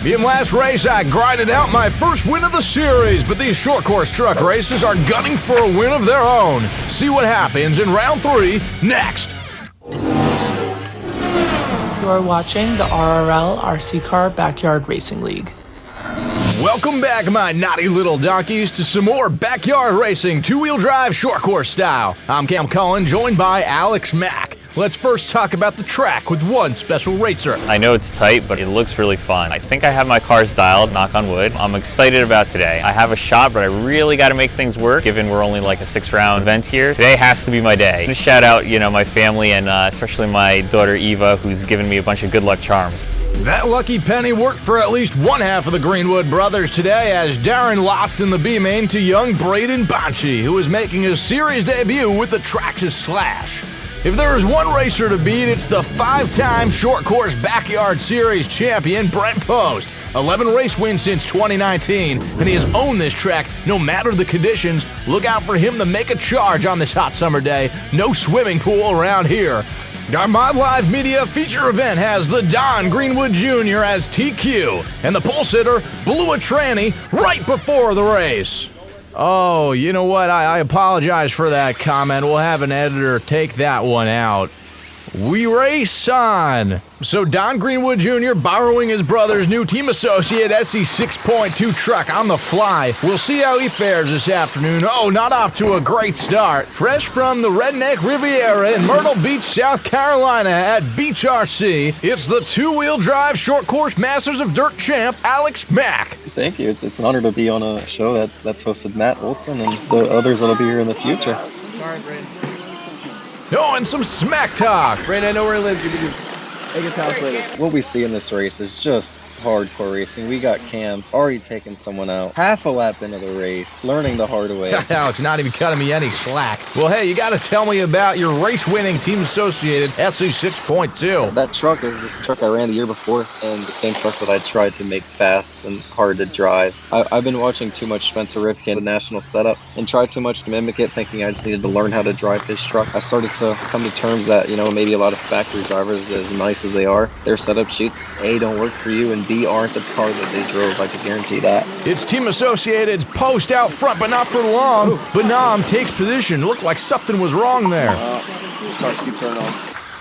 In last race, I grinded out my first win of the series, but these short course truck races are gunning for a win of their own. See what happens in round 3 next. You are watching the RRLRC Car Backyard Racing League. Welcome back, my naughty little donkeys, to some more backyard racing, two-wheel drive, short course style. I'm Cullen, joined by Alex Mack. Let's first talk about the track with one special racer. I know it's tight, but it looks really fun. I think I have my cars dialed, knock on wood. I'm excited about today. I have a shot, but I really got to make things work, given we're only like a 6-round event here. Today has to be my day. Just shout out, my family and especially my daughter Eva, who's given me a bunch of good luck charms. That lucky penny worked for at least one half of the Greenwood brothers today, as Darren lost in the B-main to young Braeden Banci, who is making his series debut with the Traxxas Slash. If there is one racer to beat, it's the 5-time short course backyard series champion Brent Post. 11 race wins since 2019, and he has owned this track no matter the conditions. Look out for him to make a charge on this hot summer day. No swimming pool around here. Our Mod Live Media feature event has the Don Greenwood Jr. as TQ, and the pole sitter blew a tranny right before the race. Oh, you know what? I apologize for that comment. We'll have an editor take that one out. We race on. So Don Greenwood Jr. borrowing his brother's new team associate SC 6.2 truck on the fly. We'll see how he fares this afternoon. Oh, not off to a great start. Fresh from the Redneck Riviera in Myrtle Beach, South Carolina at Beach RC, it's the two-wheel drive short course Masters of Dirt champ, Alex Mack. Thank you. It's an honor to be on a show that's hosted Matt Olson and the others that'll be here in the future. Sorry, Braeden. Oh, and some smack talk. Braeden, I know where he lives. You can make his house later. What we see in this race is just hardcore racing. We got Cam already taking someone out, half a lap into the race, learning the hard way. Alex, not even cutting me any slack. Well, hey, you got to tell me about your race-winning team-associated SC 6.2. That truck is the truck I ran the year before, and the same truck that I tried to make fast and hard to drive. I've been watching too much Spencer Rifkin, the national setup, and tried too much to mimic it, thinking I just needed to learn how to drive his truck. I started to come to terms that, maybe a lot of factory drivers, as nice as they are, their setup sheets, A, don't work for you, and B, aren't the car that they drove. I can guarantee that. It's Team Associated's Post out front, but not for long. Bonhomme takes position. Looked like something was wrong there. Start keep turning on.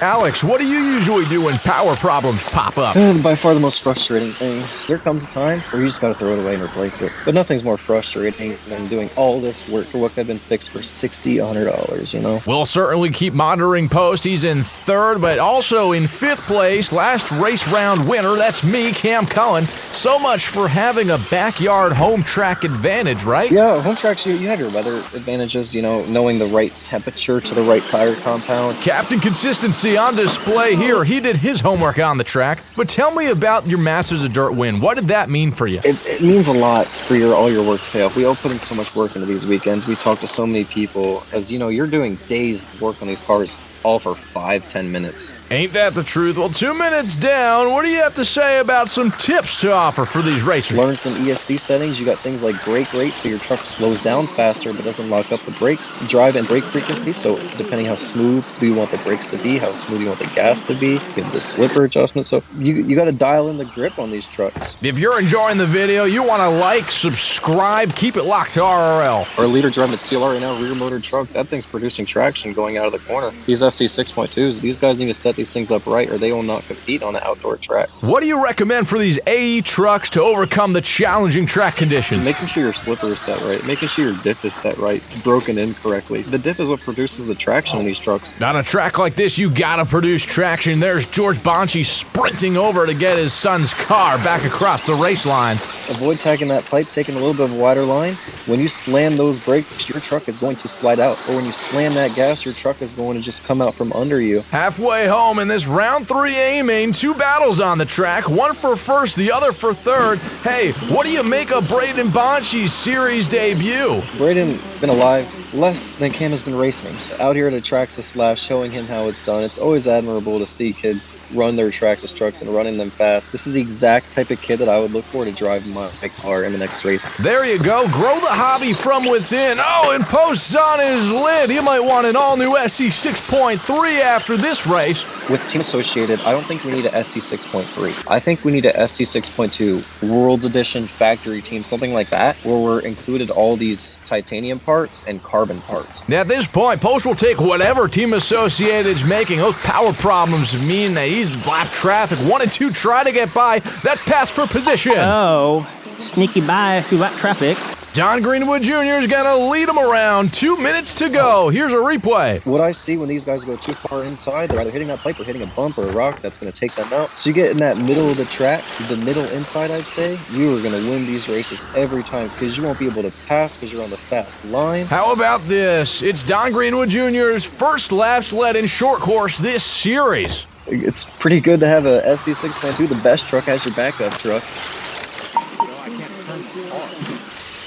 Alex, what do you usually do when power problems pop up? By far the most frustrating thing. There comes a time where you just gotta throw it away and replace it. But nothing's more frustrating than doing all this work for what could have been fixed for $60, $100, We'll certainly keep monitoring Post. He's in 3rd, but also in 5th place. Last race round winner, that's me, Cam Cullen. So much for having a backyard home track advantage, right? Yeah, home tracks, you have your weather advantages, knowing the right temperature to the right tire compound. Captain Consistency on display here. He did his homework on the track. But tell me about your Masters of Dirt win. What did that mean for you? It means a lot for all your work to pay off. We all put in so much work into these weekends. We talk to so many people. As you're doing days work on these cars, all for 5-10 minutes. Ain't that the truth? Well, 2 minutes down, what do you have to say about some tips to offer for these racers? Learn some ESC settings. You got things like brake rate, so your truck slows down faster but doesn't lock up the brakes. Drive and brake frequency, so depending how smooth do you want the brakes to be, how smooth you want the gas to be. You have the slipper adjustment, so you got to dial in the grip on these trucks. If you're enjoying the video, you want to like, subscribe, keep it locked to RRL. Our leader driving a TLR right now, rear motor truck, that thing's producing traction going out of the corner. These SC 6.2s, these guys need to set these things up right or they will not compete on an outdoor track. What do you recommend for these AE trucks to overcome the challenging track conditions? Making sure your slipper is set right, making sure your diff is set right, broken in correctly. The diff is what produces the traction on these trucks. On a track like this, you gotta produce traction. There's George Banci sprinting over to get his son's car back across the race line. Avoid tagging that pipe, taking a little bit of a wider line. When you slam those brakes, your truck is going to slide out. Or when you slam that gas, your truck is going to just come out from under you. Halfway home in this round 3 A-main, 2 battles on the track, one for first, the other for third. Hey, what do you make of Braeden Banci's series debut? Braeden been alive less than Cam has been racing. Out here at a Traxxas Slash, showing him how it's done. It's always admirable to see kids run their Traxxas trucks and running them fast. This is the exact type of kid that I would look for to drive my car in the next race. There you go. Grow the hobby from within. Oh, and Post's on his lid. You might want an all-new SC 6.3 after this race. With Team Associated, I don't think we need a SC 6.3. I think we need a SC 6.2 World's Edition factory team, something like that, where we're included all these titanium parts and carbon parts. At this point, Post will take whatever Team Associated's making. Those power problems mean that he's lap traffic. 1 and 2 try to get by. That's pass for position. Oh, sneaky by through that traffic. Don Greenwood Jr. is going to lead him around. 2 minutes to go. Here's a replay. What I see when these guys go too far inside, they're either hitting that pipe or hitting a bump or a rock that's going to take them out. So you get in that middle of the track, the middle inside, I'd say, you are going to win these races every time because you won't be able to pass because you're on the fast line. How about this? It's Don Greenwood Jr.'s first laps led in short course this series. It's pretty good to have a SC 6.2, the best truck as your backup truck.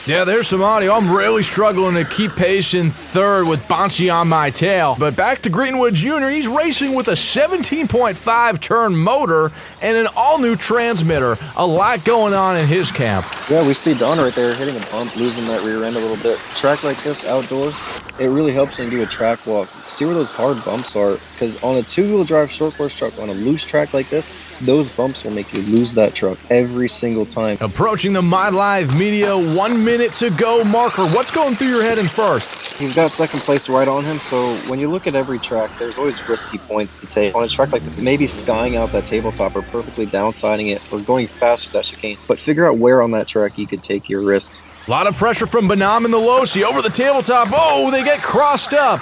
Yeah, there's some audio. I'm really struggling to keep pace in third with Banci on my tail. But back to Greenwood Jr., he's racing with a 17.5 turn motor and an all-new transmitter. A lot going on in his camp. Yeah, we see Don right there hitting a bump, losing that rear end a little bit. Track like this, outdoors, it really helps when you do a track walk. See where those hard bumps are, because on a two-wheel drive short course truck, on a loose track like this, those bumps will make you lose that truck every single time. Approaching the My Live Media 1 minute to go marker. What's going through your head in first? He's got second place right on him, so when you look at every track, there's always risky points to take. On a track like this, maybe skying out that tabletop or perfectly downsiding it or going faster that chicane, but figure out where on that track you could take your risks. A lot of pressure from Bonhomme and the Losi over the tabletop. Oh, they get crossed up.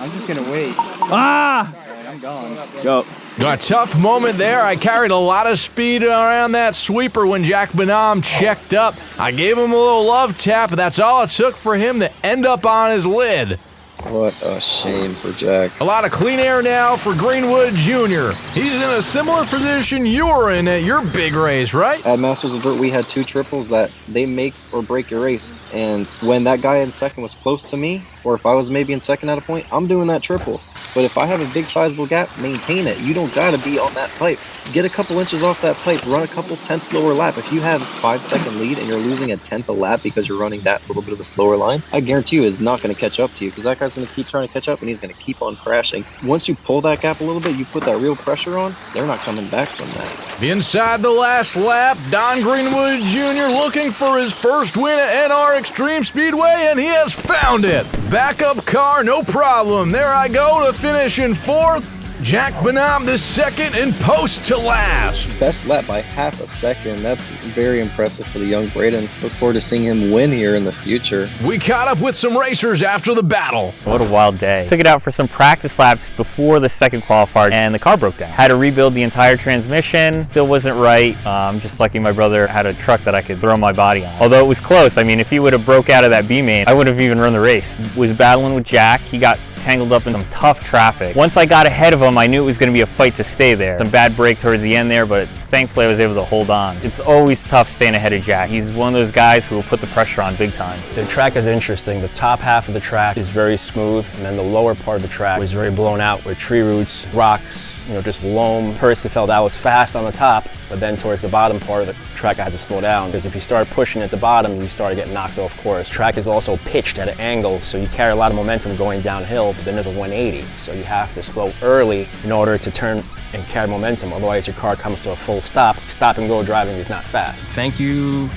I'm just gonna wait. Ah! Alright, I'm gone. Go. A tough moment there. I carried a lot of speed around that sweeper when Jack Bonhomme checked up. I gave him a little love tap, but that's all it took for him to end up on his lid. What a shame for Jack. A lot of clean air now for Greenwood Jr. He's in a similar position you were in at your big race, right? At Masters of Dirt, we had two triples that they make or break your race. And when that guy in second was close to me, or if I was maybe in second at a point, I'm doing that triple. But if I have a big sizable gap, maintain it. You don't gotta be on that pipe. Get a couple inches off that pipe, run a couple tenths lower lap. If you have 5-second lead and you're losing a tenth a lap because you're running that little bit of a slower line, I guarantee you is not gonna catch up to you because that guy's gonna keep trying to catch up and he's gonna keep on crashing. Once you pull that gap a little bit, you put that real pressure on, they're not coming back from that. Inside the last lap, Don Greenwood Jr. looking for his first win at NR Extreme Speedway, and he has found it. Backup car, no problem. There I go to finish in fourth. Jack Bonhomme the second and Post to last. Best lap by half a second. That's very impressive for the young Braeden. Look forward to seeing him win here in the future. We caught up with some racers after the battle. What a wild day. Took it out for some practice laps before the second qualifier and the car broke down. Had to rebuild the entire transmission. Still wasn't right. Just lucky my brother had a truck that I could throw my body on. Although it was close. I mean, if he would have broke out of that B-main, I wouldn't have even run the race. Was battling with Jack. He got tangled up in some tough traffic. Once I got ahead of him, I knew it was going to be a fight to stay there. Some bad brake towards the end there, but thankfully I was able to hold on. It's always tough staying ahead of Jack. He's one of those guys who will put the pressure on big time. The track is interesting. The top half of the track is very smooth, and then the lower part of the track was very blown out with tree roots, rocks, just loam. First it felt I was fast on the top, but then towards the bottom part of the track I had to slow down because if you start pushing at the bottom, you start to get knocked off course. Track is also pitched at an angle, so you carry a lot of momentum going downhill, but then there's a 180, so you have to slow early in order to turn and carry momentum, otherwise your car comes to a full stop. Stop and go driving is not fast. Thank you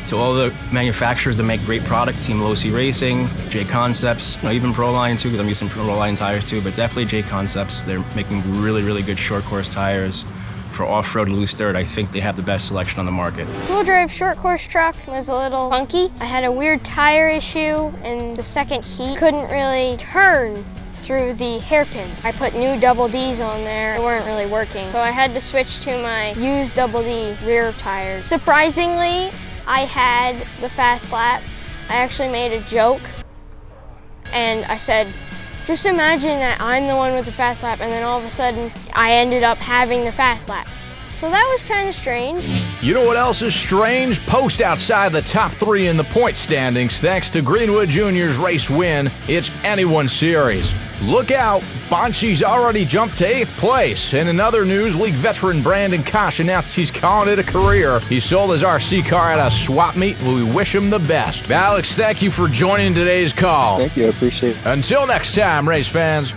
to all the manufacturers that make great product, Team Losi Racing, J Concepts, even Proline too, because I'm using Proline tires too, but definitely J Concepts. They're making really, really good short course tires. For off-road loose dirt, I think they have the best selection on the market. Wheel drive short course truck was a little funky. I had a weird tire issue in the second heat. Couldn't really turn through the hairpins. I put new double Ds on there. They weren't really working. So I had to switch to my used double D rear tires. Surprisingly, I had the fast lap. I actually made a joke and I said, just imagine that I'm the one with the fast lap and then all of a sudden I ended up having the fast lap. So that was kind of strange. You know what else is strange? Post outside the top 3 in the point standings thanks to Greenwood Jr.'s race win. It's anyone's series. Look out, Banci's already jumped to 8th place. And in other news, league veteran Braeden Banci announced he's calling it a career. He sold his RC car at a swap meet. We wish him the best. Alex, thank you for joining today's call. Thank you, I appreciate it. Until next time, race fans.